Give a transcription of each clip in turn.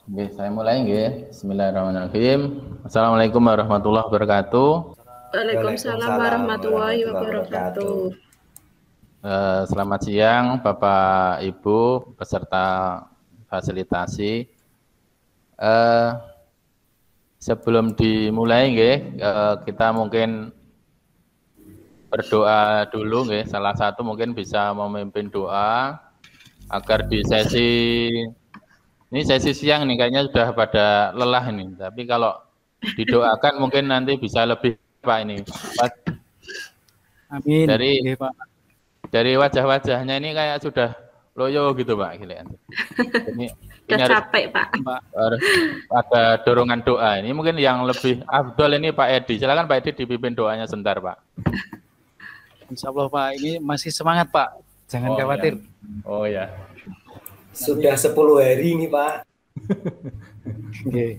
Oke, saya mulai nggih. Bismillahirrahmanirrahim. Assalamualaikum warahmatullahi wabarakatuh. Waalaikumsalam Waalaikumsalam warahmatullahi warahmatullahi wabarakatuh. wabarakatuh. Selamat siang Bapak Ibu peserta fasilitasi. Sebelum dimulai nggih, kita mungkin berdoa dulu nggih. Salah satu mungkin bisa memimpin doa agar di sesi siang nih kayaknya sudah pada lelah ini. Tapi kalau didoakan mungkin nanti bisa lebih Pak ini. Pak, Amin. Dari Nggih, Pak. dari wajah-wajahnya ini kayak sudah loyo gitu Pak. Ini Udah harus capek, Pak. harus ada dorongan doa. Ini mungkin yang lebih afdol ini Pak Edi. Silakan Pak Edi dipimpin doanya sebentar Pak. Insya Allah Pak, ini masih semangat Pak. Jangan khawatir. Ya. Oh ya. Sudah 10 hari ini Pak. Oke.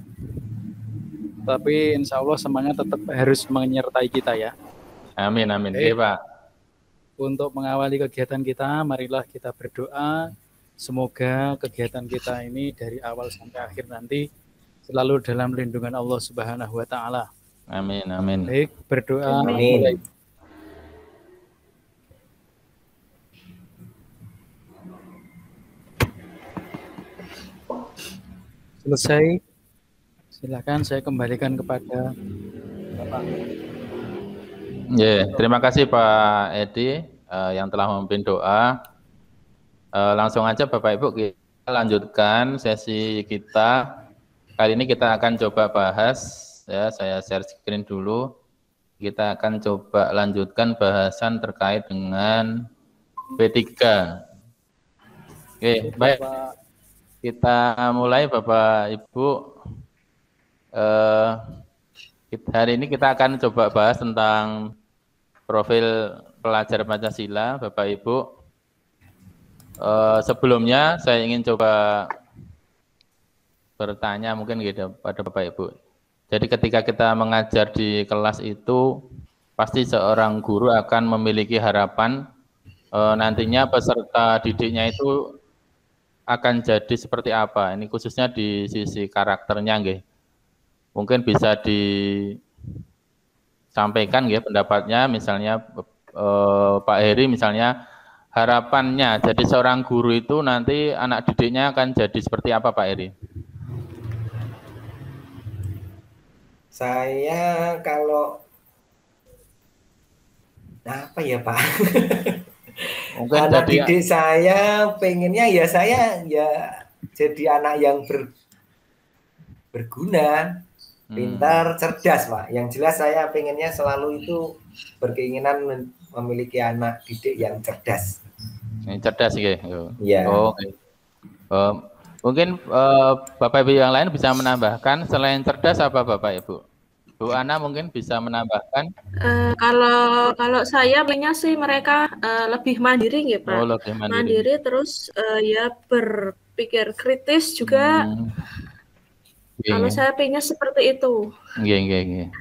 Tapi insya Allah semangat tetap harus menyertai kita ya. Amin amin. Oke Pak. Untuk mengawali kegiatan kita, marilah kita berdoa. Semoga kegiatan kita ini dari awal sampai akhir nanti selalu dalam lindungan Allah Subhanahu wa Ta'ala. Amin amin. Baik, berdoa. Amin. Selesai. Silakan saya kembalikan kepada Bapak. Terima kasih Pak Edi yang telah memimpin doa. Langsung aja Bapak Ibu kita lanjutkan sesi kita. Kali ini kita akan coba bahas, ya saya share screen dulu. Kita akan coba lanjutkan bahasan terkait dengan P3. Oke, baik. Kita mulai Bapak Ibu. Hari ini kita akan coba bahas tentang profil pelajar Pancasila, Bapak Ibu. Sebelumnya saya ingin coba bertanya mungkin gitu pada Bapak Ibu. Jadi ketika kita mengajar di kelas itu, pasti seorang guru akan memiliki harapan nantinya peserta didiknya itu akan jadi seperti apa. Ini khususnya di sisi karakternya, nggih. Mungkin bisa disampaikan ya pendapatnya, misalnya Pak Heri misalnya harapannya jadi seorang guru itu nanti anak didiknya akan jadi seperti apa Pak Heri? Saya kalau apa ya Pak? Mungkin anak jadi didik saya pengennya ya saya ya jadi anak yang berguna, pintar, cerdas Pak. Yang jelas saya pengennya selalu itu berkeinginan memiliki anak didik yang cerdas. Cerdas gitu. Ya. Oh, okay. Mungkin Bapak Ibu yang lain bisa menambahkan selain cerdas apa Bapak Ibu? Bu Ana mungkin bisa menambahkan. Kalau saya pengennya sih mereka lebih mandiri ya Pak. Oh, lebih mandiri terus ya berpikir kritis juga. Kalau saya pengennya seperti itu. Iya.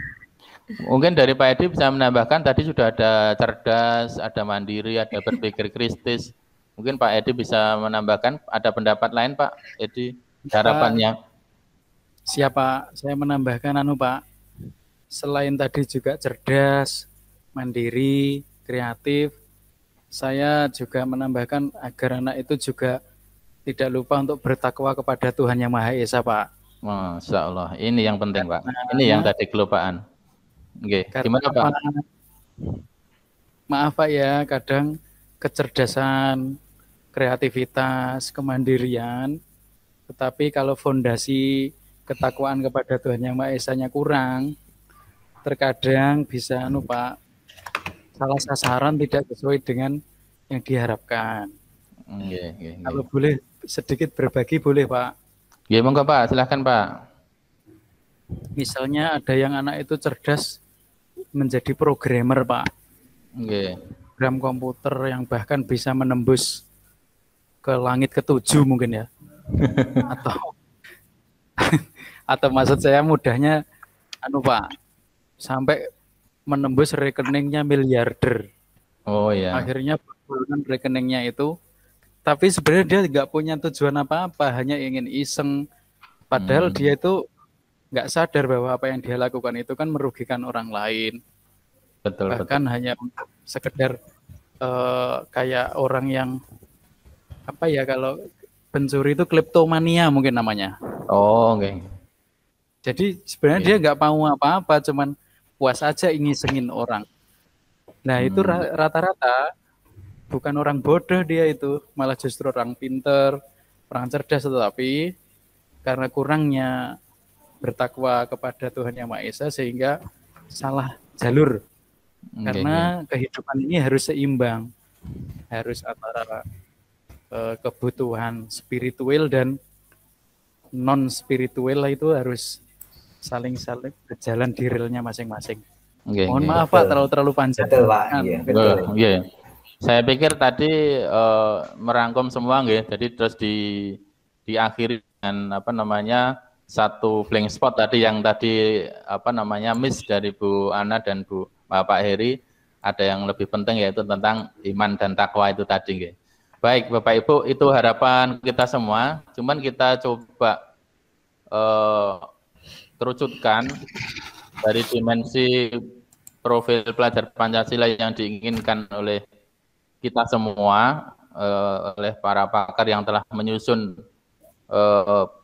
Mungkin dari Pak Edi bisa menambahkan, tadi sudah ada cerdas, ada mandiri, ada berpikir kritis. Mungkin Pak Edi bisa menambahkan, ada pendapat lain Pak Edi, harapannya. Siapa? Saya menambahkan Pak, selain tadi juga cerdas, mandiri, kreatif, saya juga menambahkan agar anak itu juga tidak lupa untuk bertakwa kepada Tuhan Yang Maha Esa Pak. Masya Allah, ini yang penting Pak. Ini yang tadi kelupaan. Oke, gimana Pak? Maaf Pak ya, kadang kecerdasan, kreativitas, kemandirian, tetapi kalau fondasi ketakwaan kepada Tuhan Yang Maha Esa-nya kurang, terkadang bisa Pak, salah sasaran tidak sesuai dengan yang diharapkan. Kalau boleh sedikit berbagi boleh Pak? Ya monggo Pak, silahkan Pak. Misalnya ada yang anak itu cerdas menjadi programmer Pak. Program komputer yang bahkan bisa menembus ke langit ketujuh mungkin ya. Atau maksud saya mudahnya Pak, sampai menembus rekeningnya miliarder. Oh ya. Akhirnya rekeningnya itu, tapi sebenarnya dia nggak punya tujuan apa-apa, hanya ingin iseng Padahal dia itu nggak sadar bahwa apa yang dia lakukan itu kan merugikan orang lain. Betul. Bahkan hanya sekedar kayak orang yang apa ya, kalau pencuri itu kleptomania mungkin namanya. Oh, oke. Jadi sebenarnya dia nggak mau apa-apa, cuman puas aja ngisengin orang. Nah itu rata-rata bukan orang bodoh dia itu, malah justru orang pinter, orang cerdas, tetapi karena kurangnya bertakwa kepada Tuhan Yang Maha Esa sehingga salah jalur. Karena kehidupan ini harus seimbang, harus antara kebutuhan spiritual dan non spiritual itu harus saling berjalan di realnya masing-masing. Mohon maaf Pak, terlalu panjang. Betul Pak. Iya. Saya pikir tadi merangkum semua nggih. Jadi terus diakhiri dengan apa namanya satu blank spot tadi yang tadi apa namanya miss dari Bu Ana dan Pak Heri, ada yang lebih penting yaitu tentang iman dan takwa itu tadi nggih. Baik Bapak Ibu, itu harapan kita semua. Cuman kita coba kerucutkan dari dimensi profil pelajar Pancasila yang diinginkan oleh kita semua, oleh para pakar yang telah menyusun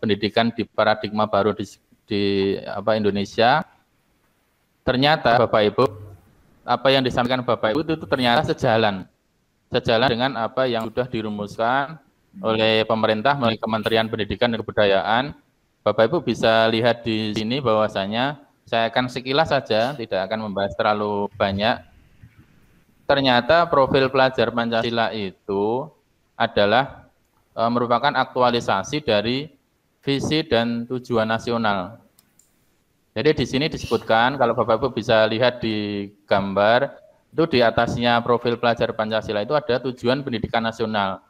pendidikan di paradigma baru di Indonesia. Ternyata Bapak Ibu, apa yang disampaikan Bapak Ibu itu ternyata sejalan dengan apa yang sudah dirumuskan oleh pemerintah melalui Kementerian Pendidikan dan Kebudayaan. Bapak Ibu bisa lihat di sini bahwasanya saya akan sekilas saja, tidak akan membahas terlalu banyak. Ternyata profil pelajar Pancasila itu adalah merupakan aktualisasi dari visi dan tujuan nasional. Jadi di sini disebutkan, kalau Bapak Ibu bisa lihat di gambar, itu di atasnya profil pelajar Pancasila itu ada tujuan pendidikan nasional.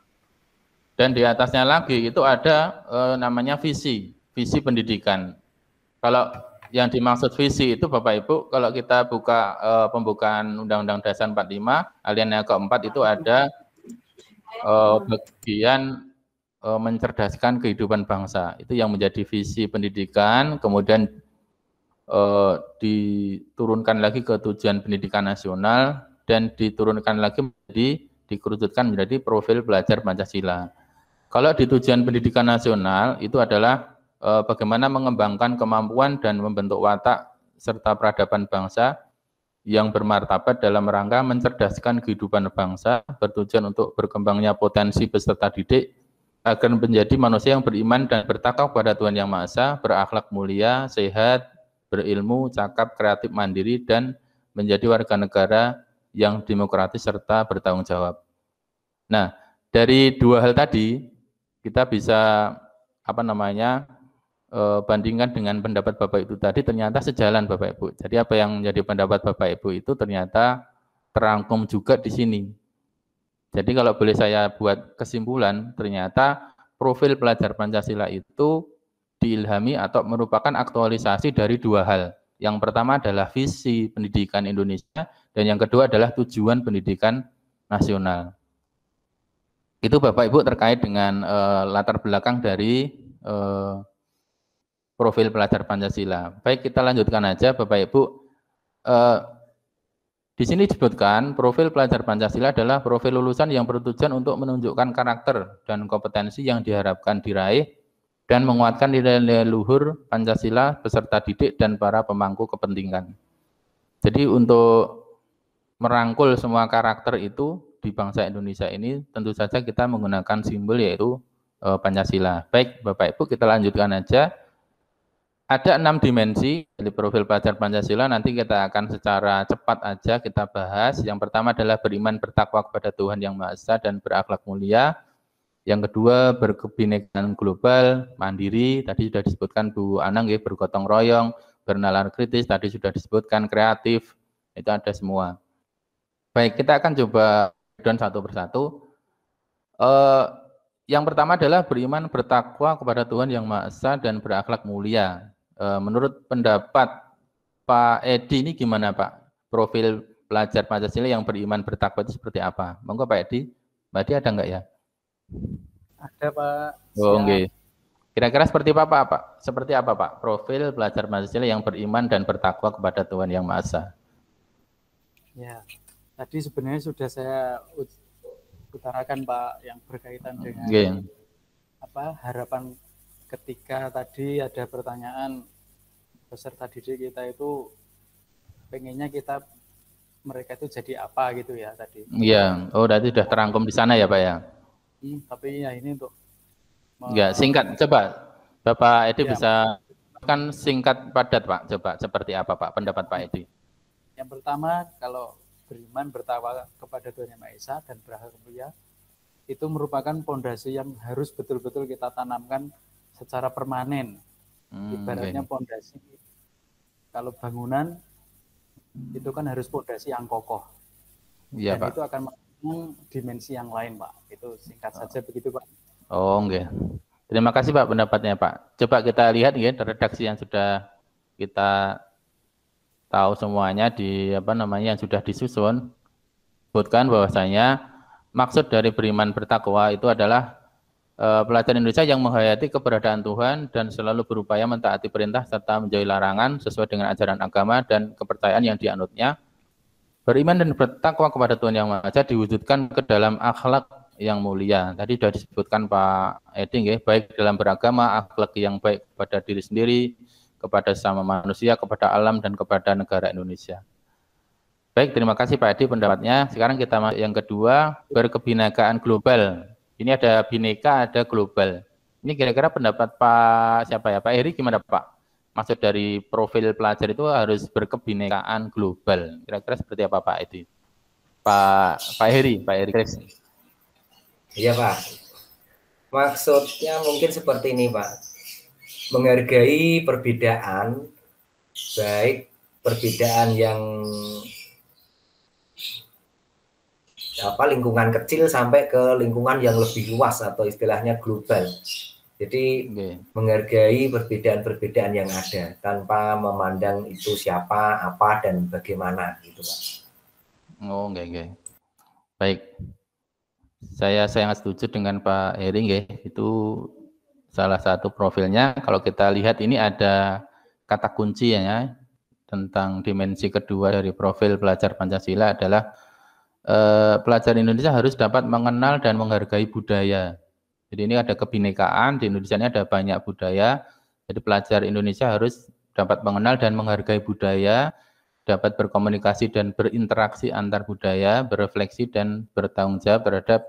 Dan di atasnya lagi itu ada namanya visi pendidikan. Kalau yang dimaksud visi itu Bapak Ibu, kalau kita buka pembukaan Undang-Undang Dasar 45, alinea keempat itu ada bagian mencerdaskan kehidupan bangsa. Itu yang menjadi visi pendidikan, kemudian diturunkan lagi ke tujuan pendidikan nasional, dan diturunkan lagi dikerucutkan menjadi profil pelajar Pancasila. Kalau di tujuan pendidikan nasional itu adalah bagaimana mengembangkan kemampuan dan membentuk watak serta peradaban bangsa yang bermartabat dalam rangka mencerdaskan kehidupan bangsa, bertujuan untuk berkembangnya potensi peserta didik agar menjadi manusia yang beriman dan bertakwa kepada Tuhan Yang Maha Esa, berakhlak mulia, sehat, berilmu, cakap, kreatif, mandiri, dan menjadi warga negara yang demokratis serta bertanggung jawab. Nah, dari dua hal tadi kita bisa bandingkan dengan pendapat Bapak Ibu tadi, ternyata sejalan Bapak Ibu. Jadi apa yang menjadi pendapat Bapak Ibu itu ternyata terangkum juga di sini. Jadi kalau boleh saya buat kesimpulan, ternyata profil pelajar Pancasila itu diilhami atau merupakan aktualisasi dari dua hal. Yang pertama adalah visi pendidikan Indonesia, dan yang kedua adalah tujuan pendidikan nasional. Itu Bapak Ibu terkait dengan latar belakang dari profil pelajar Pancasila. Baik, kita lanjutkan aja Bapak Ibu. Di sini disebutkan profil pelajar Pancasila adalah profil lulusan yang bertujuan untuk menunjukkan karakter dan kompetensi yang diharapkan diraih dan menguatkan nilai-nilai luhur Pancasila beserta didik dan para pemangku kepentingan. Jadi untuk merangkul semua karakter itu di bangsa Indonesia ini tentu saja kita menggunakan simbol yaitu Pancasila. Baik Bapak Ibu, kita lanjutkan aja. Ada 6 dimensi dari profil pelajar Pancasila, nanti kita akan secara cepat aja kita bahas. Yang pertama adalah beriman bertakwa kepada Tuhan Yang Maha Esa dan berakhlak mulia. Yang kedua berkebinekaan global, mandiri, tadi sudah disebutkan Bu Anang ya, bergotong royong, bernalar kritis, tadi sudah disebutkan kreatif, itu ada semua. Baik, kita akan coba dan satu persatu. Yang pertama adalah beriman bertakwa kepada Tuhan Yang Maha Esa dan berakhlak mulia. Menurut pendapat Pak Edi ini gimana Pak? Profil pelajar Pancasila yang beriman bertakwa itu seperti apa? Monggo Pak Edi. Mbak Edi ada enggak ya? Ada Pak. Oh, okay. Kira-kira seperti apa Pak? Seperti apa Pak? Profil pelajar Pancasila yang beriman dan bertakwa kepada Tuhan Yang Maha Esa. Ya, tadi sebenarnya sudah saya utarakan Pak, yang berkaitan dengan harapan ketika tadi ada pertanyaan peserta didik kita itu pengennya mereka itu jadi apa gitu ya tadi. Iya, oh berarti sudah terangkum di sana ya Pak ya. Tapi ya ini untuk ya singkat, coba Bapak Edi bisa kan singkat padat Pak, coba seperti apa Pak pendapat Pak Edi? Yang pertama, kalau beriman bertakwa kepada Tuhan Yang Maha Esa dan beragama mulia itu merupakan pondasi yang harus betul-betul kita tanamkan secara permanen. Ibaratnya pondasi, kalau bangunan itu kan harus pondasi yang kokoh. Iya, dan Pak. Itu akan mengandung dimensi yang lain, Pak. Itu singkat saja begitu, Pak. Oh, enggak. Terima kasih Pak pendapatnya Pak. Coba kita lihat ya redaksi yang sudah kita tahu semuanya yang sudah disusun. Sebutkan bahwasanya maksud dari beriman bertakwa itu adalah pelajar Indonesia yang menghayati keberadaan Tuhan dan selalu berupaya mentaati perintah serta menjauhi larangan sesuai dengan ajaran agama dan kepercayaan yang dianutnya. Beriman dan bertakwa kepada Tuhan Yang Maha Esa diwujudkan ke dalam akhlak yang mulia. Tadi sudah disebutkan Pak Edi, baik dalam beragama, akhlak yang baik kepada diri sendiri, kepada sesama manusia, kepada alam, dan kepada negara Indonesia. Baik, terima kasih Pak Edi pendapatnya. Sekarang kita masuk yang kedua, berkebinekaan global. Ini ada bineka, ada global. Ini kira-kira pendapat Pak siapa ya? Pak Heri gimana Pak? Maksud dari profil pelajar itu harus berkebinekaan global. Kira-kira seperti apa Pak Edi? Pak Heri Chris. Iya Pak, maksudnya mungkin seperti ini Pak, menghargai perbedaan, baik perbedaan yang lingkungan kecil sampai ke lingkungan yang lebih luas atau istilahnya global. Jadi menghargai perbedaan-perbedaan yang ada tanpa memandang itu siapa, apa, dan bagaimana gitu Pak. Oh, enggak. Baik. Saya sangat setuju dengan Pak Heri, itu salah satu profilnya. Kalau kita lihat ini ada kata kunci ya tentang dimensi kedua dari profil pelajar Pancasila adalah pelajar Indonesia harus dapat mengenal dan menghargai budaya. Jadi ini ada kebinekaan, di Indonesia ini ada banyak budaya. Jadi pelajar Indonesia harus dapat mengenal dan menghargai budaya, dapat berkomunikasi dan berinteraksi antar budaya, berefleksi dan bertanggung jawab terhadap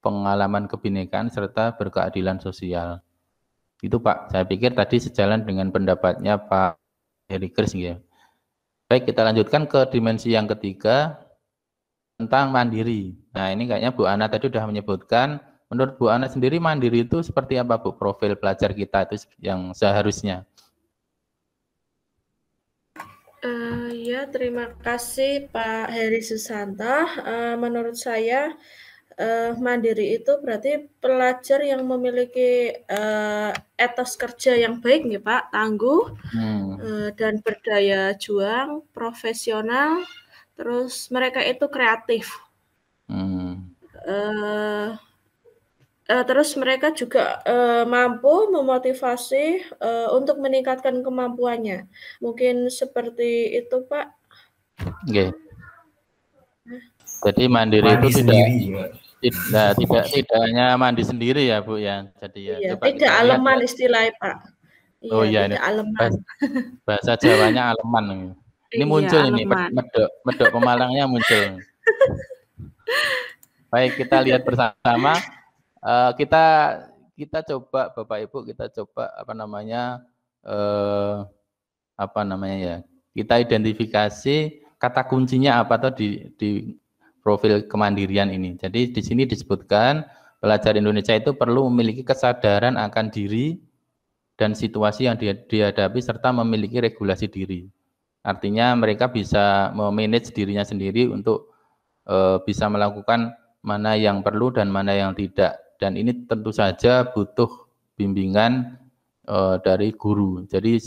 pengalaman kebinekaan serta berkeadilan sosial. Itu Pak, saya pikir tadi sejalan dengan pendapatnya Pak Heri Chris ya. Baik, kita lanjutkan ke dimensi yang ketiga tentang mandiri. Nah, ini kayaknya Bu Ana tadi sudah menyebutkan. Menurut Bu Ana sendiri mandiri itu seperti apa Bu profil pelajar kita itu yang seharusnya? Ya, terima kasih Pak Heri Susanto. Menurut saya mandiri itu berarti pelajar yang memiliki etos kerja yang baik ya Pak, tangguh dan berdaya juang, profesional, terus mereka itu kreatif. Terus mereka juga mampu memotivasi untuk meningkatkan kemampuannya. Mungkin seperti itu Pak. Oke. Jadi mandiri itu tidak hanya mandi sendiri ya Bu ya. Jadi ya. Iya, tidak aleman istilahnya Pak. Iya, oh iya, tidak aleman. Bahasa Jawanya aleman. Ini muncul ini medok Pemalangnya muncul. Baik, kita lihat bersama. Kita coba Bapak Ibu kita coba kita identifikasi kata kuncinya apa tuh di profil kemandirian ini. Jadi di sini disebutkan pelajar Indonesia itu perlu memiliki kesadaran akan diri dan situasi yang dihadapi serta memiliki regulasi diri. Artinya mereka bisa memanage dirinya sendiri untuk bisa melakukan mana yang perlu dan mana yang tidak. Dan ini tentu saja butuh bimbingan dari guru. Jadi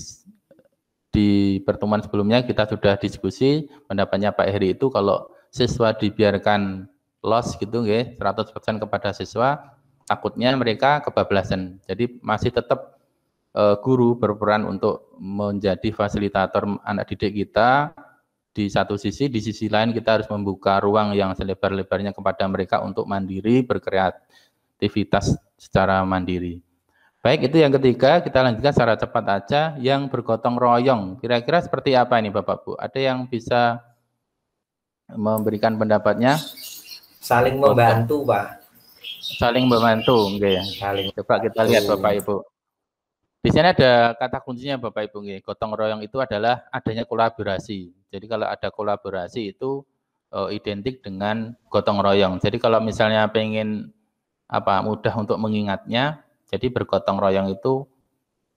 di pertemuan sebelumnya kita sudah diskusi pendapatnya Pak Heri itu kalau siswa dibiarkan loss gitu 100% kepada siswa, takutnya mereka kebablasan. Jadi masih tetap guru berperan untuk menjadi fasilitator anak didik kita di satu sisi, di sisi lain kita harus membuka ruang yang selebar-lebarnya kepada mereka untuk mandiri, berkreativitas secara mandiri. Baik, itu yang ketiga. Kita lanjutkan secara cepat aja. Yang bergotong royong, kira-kira seperti apa ini Bapak Bu? Ada yang bisa memberikan pendapatnya? Saling membantu, Pak. Saling membantu, enggak ya? Saling. Coba kita lihat Bapak Ibu. Di sini ada kata kuncinya Bapak Ibu. Gotong royong itu adalah adanya kolaborasi. Jadi kalau ada kolaborasi itu identik dengan gotong royong. Jadi kalau misalnya pengen mudah untuk mengingatnya, jadi bergotong royong itu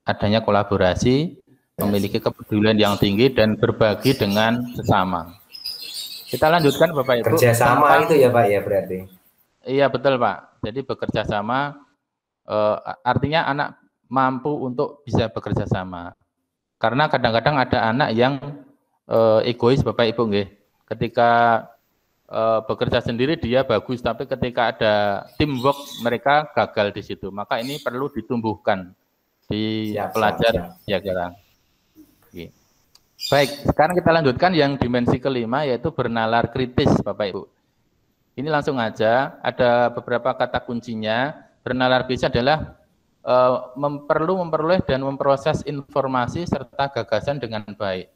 adanya kolaborasi, memiliki kepedulian yang tinggi dan berbagi dengan sesama. Kita lanjutkan Bapak Ibu. Kerjasama itu ya Pak ya berarti. Iya betul Pak. Jadi bekerja sama artinya anak mampu untuk bisa bekerja sama. Karena kadang-kadang ada anak yang egois Bapak Ibu nggih. Ketika bekerja sendiri dia bagus, tapi ketika ada teamwork mereka gagal di situ. Maka ini perlu ditumbuhkan di pelajar ya kira. Baik, sekarang kita lanjutkan yang dimensi kelima yaitu bernalar kritis Bapak Ibu. Ini langsung aja, ada beberapa kata kuncinya. Bernalar kritis adalah perlu memperoleh dan memproses informasi serta gagasan dengan baik.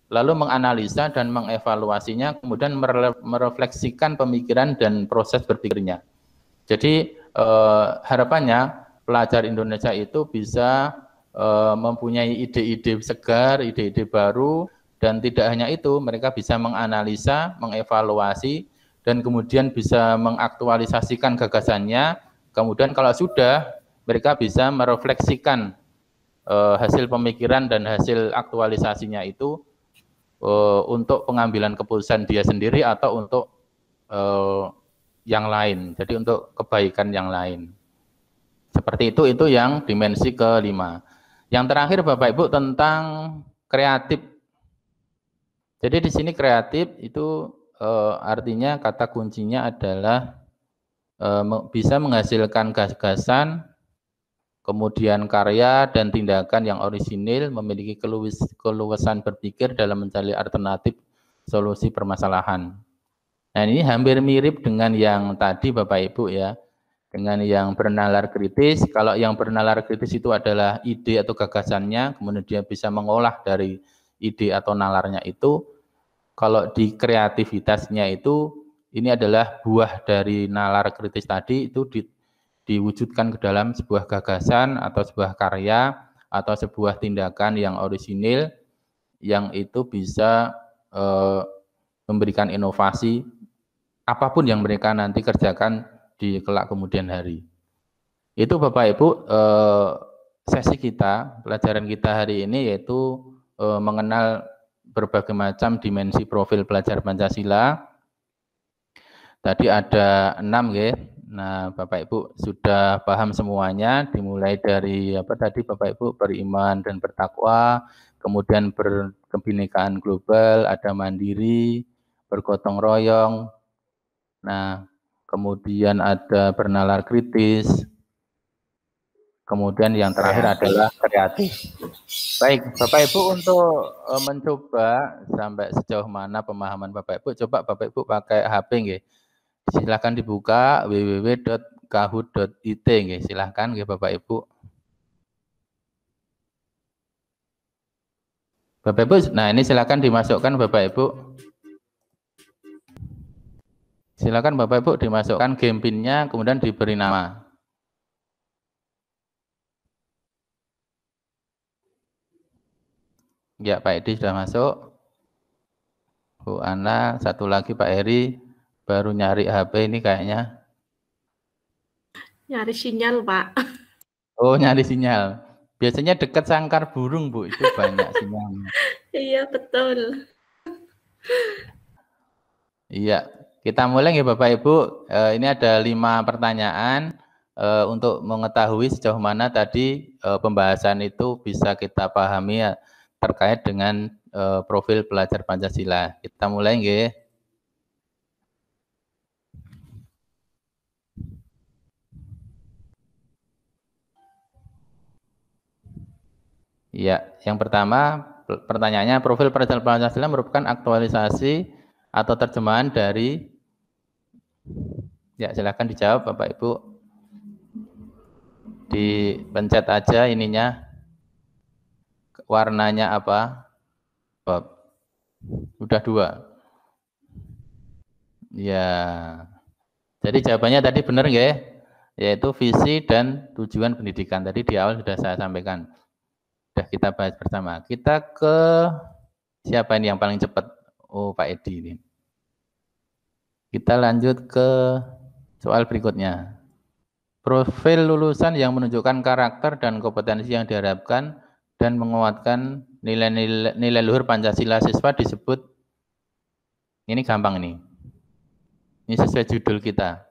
Lalu menganalisa dan mengevaluasinya, kemudian merefleksikan pemikiran dan proses berpikirnya. Jadi harapannya pelajar Indonesia itu bisa mempunyai ide-ide segar, ide-ide baru, dan tidak hanya itu, mereka bisa menganalisa, mengevaluasi, dan kemudian bisa mengaktualisasikan gagasannya. Kemudian kalau sudah, mereka bisa merefleksikan hasil pemikiran dan hasil aktualisasinya itu untuk pengambilan keputusan dia sendiri atau untuk yang lain. Jadi untuk kebaikan yang lain. Seperti itu yang dimensi kelima. Yang terakhir Bapak Ibu tentang kreatif. Jadi di sini kreatif itu artinya kata kuncinya adalah bisa menghasilkan gagasan, kemudian karya dan tindakan yang orisinil, memiliki keluasan berpikir dalam mencari alternatif solusi permasalahan. Nah ini hampir mirip dengan yang tadi Bapak Ibu ya, dengan yang bernalar kritis. Kalau yang bernalar kritis itu adalah ide atau gagasannya, kemudian dia bisa mengolah dari ide atau nalarnya itu. Kalau di kreativitasnya itu, ini adalah buah dari nalar kritis tadi itu diwujudkan ke dalam sebuah gagasan atau sebuah karya atau sebuah tindakan yang orisinil yang itu bisa memberikan inovasi apapun yang mereka nanti kerjakan di kelak kemudian hari. Itu Bapak Ibu sesi kita, pelajaran kita hari ini yaitu mengenal berbagai macam dimensi profil pelajar Pancasila. Tadi ada 6 ya. Nah, Bapak Ibu sudah paham semuanya, dimulai dari tadi Bapak Ibu beriman dan bertakwa, kemudian berkebinekaan global, ada mandiri, bergotong royong. Nah, kemudian ada bernalar kritis. Kemudian yang terakhir adalah kreatif. Baik, Bapak Ibu untuk mencoba sampai sejauh mana pemahaman Bapak Ibu, coba Bapak Ibu pakai HP nggih. Silahkan dibuka www.kahut.it nggih, silahkan nggih Bapak Ibu. Bapak Ibu, nah ini silahkan dimasukkan Bapak Ibu. Silakan Bapak Ibu dimasukkan game pinnya, kemudian diberi nama. Ya, Pak Edi sudah masuk. Bu Ana, satu lagi Pak Heri, baru nyari HP ini kayaknya. Nyari sinyal, Pak. Oh, nyari sinyal. Biasanya dekat sangkar burung, Bu, itu banyak sinyalnya. Iya, betul. Iya, kita mulai ya Bapak Ibu. Ini ada 5 pertanyaan untuk mengetahui sejauh mana tadi pembahasan itu bisa kita pahami ya, terkait dengan profil pelajar Pancasila. Kita mulai nggih. Ya, yang pertama pertanyaannya, profil pelajar Pancasila merupakan aktualisasi atau terjemahan dari, ya silakan dijawab Bapak Ibu, dipencet aja ininya, warnanya apa, udah 2. Ya, jadi jawabannya tadi benar nggak ya? Yaitu visi dan tujuan pendidikan. Tadi di awal sudah saya sampaikan. Sudah kita bahas bersama. Kita ke siapa ini yang paling cepat? Oh, Pak Edi ini. Kita lanjut ke soal berikutnya. Profil lulusan yang menunjukkan karakter dan kompetensi yang diharapkan dan menguatkan nilai luhur Pancasila siswa disebut, ini gampang ini. Ini sesuai judul kita.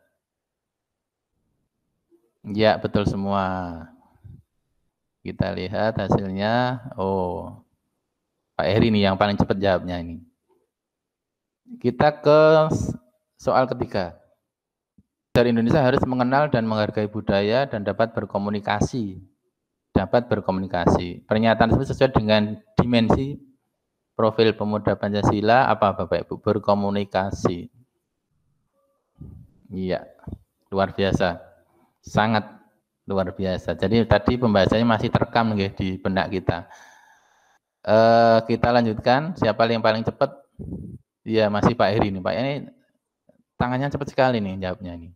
Ya, betul semua. Kita lihat hasilnya. Oh, Pak Heri ini yang paling cepat jawabnya ini. Kita ke soal ketiga. Dari Indonesia harus mengenal dan menghargai budaya dan dapat berkomunikasi. Dapat berkomunikasi. Pernyataan tersebut sesuai dengan dimensi profil pemuda Pancasila apa Bapak Ibu? Berkomunikasi. Iya, luar biasa. Sangat luar biasa. Jadi tadi pembahasannya masih terekam di benak kita. Kita lanjutkan. Siapa yang paling cepat? Iya, masih Pak Heri ini. Pak ini tangannya cepat sekali nih jawabnya ini.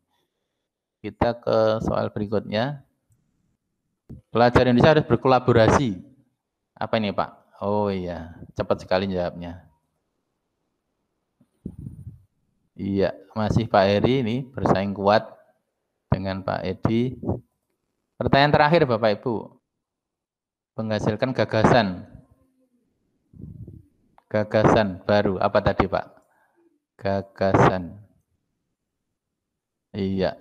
Kita ke soal berikutnya. Pelajar Indonesia harus berkolaborasi. Apa ini Pak? Oh iya, cepat sekali jawabnya. Iya, masih Pak Heri ini bersaing kuat dengan Pak Edi. Pertanyaan terakhir Bapak Ibu. Menghasilkan gagasan. Gagasan baru. Apa tadi Pak? Gagasan. Iya.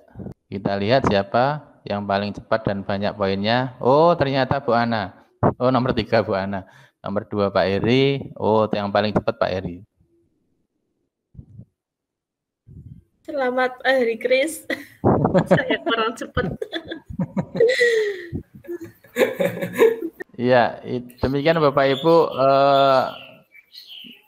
Kita lihat siapa yang paling cepat dan banyak poinnya. Oh, ternyata Bu Ana. Oh, nomor 3 Bu Ana. Nomor 2 Pak Heri. Oh, yang paling cepat Pak Heri. Selamat Pak Heri Kris. Saya kurang cepat. Iya, demikian Bapak Ibu.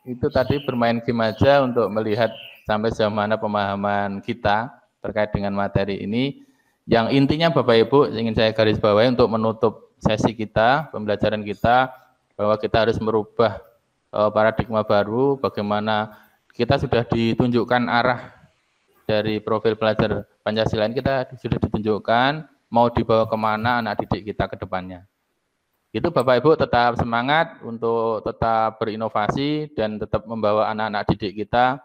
Itu tadi bermain game aja untuk melihat sampai sejauh mana pemahaman kita terkait dengan materi ini. Yang intinya Bapak Ibu ingin saya garis bawahi untuk menutup sesi kita, pembelajaran kita, bahwa kita harus merubah paradigma baru, bagaimana kita sudah ditunjukkan arah dari profil pelajar Pancasila ini, kita sudah ditunjukkan mau dibawa kemana anak didik kita ke depannya. Itu Bapak Ibu tetap semangat untuk tetap berinovasi dan tetap membawa anak-anak didik kita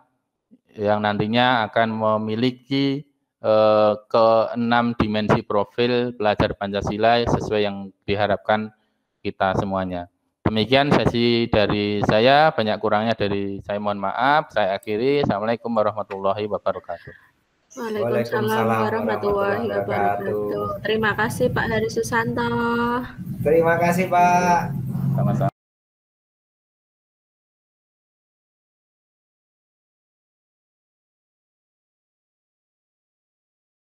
yang nantinya akan memiliki ke-6 dimensi profil pelajar Pancasila sesuai yang diharapkan kita semuanya. Demikian sesi dari saya, banyak kurangnya dari saya mohon maaf. Saya akhiri. Assalamualaikum warahmatullahi wabarakatuh. Waalaikumsalam warahmatullahi wabarakatuh. Terima kasih Pak Heri Susanto. Terima kasih Pak. Sama-sama.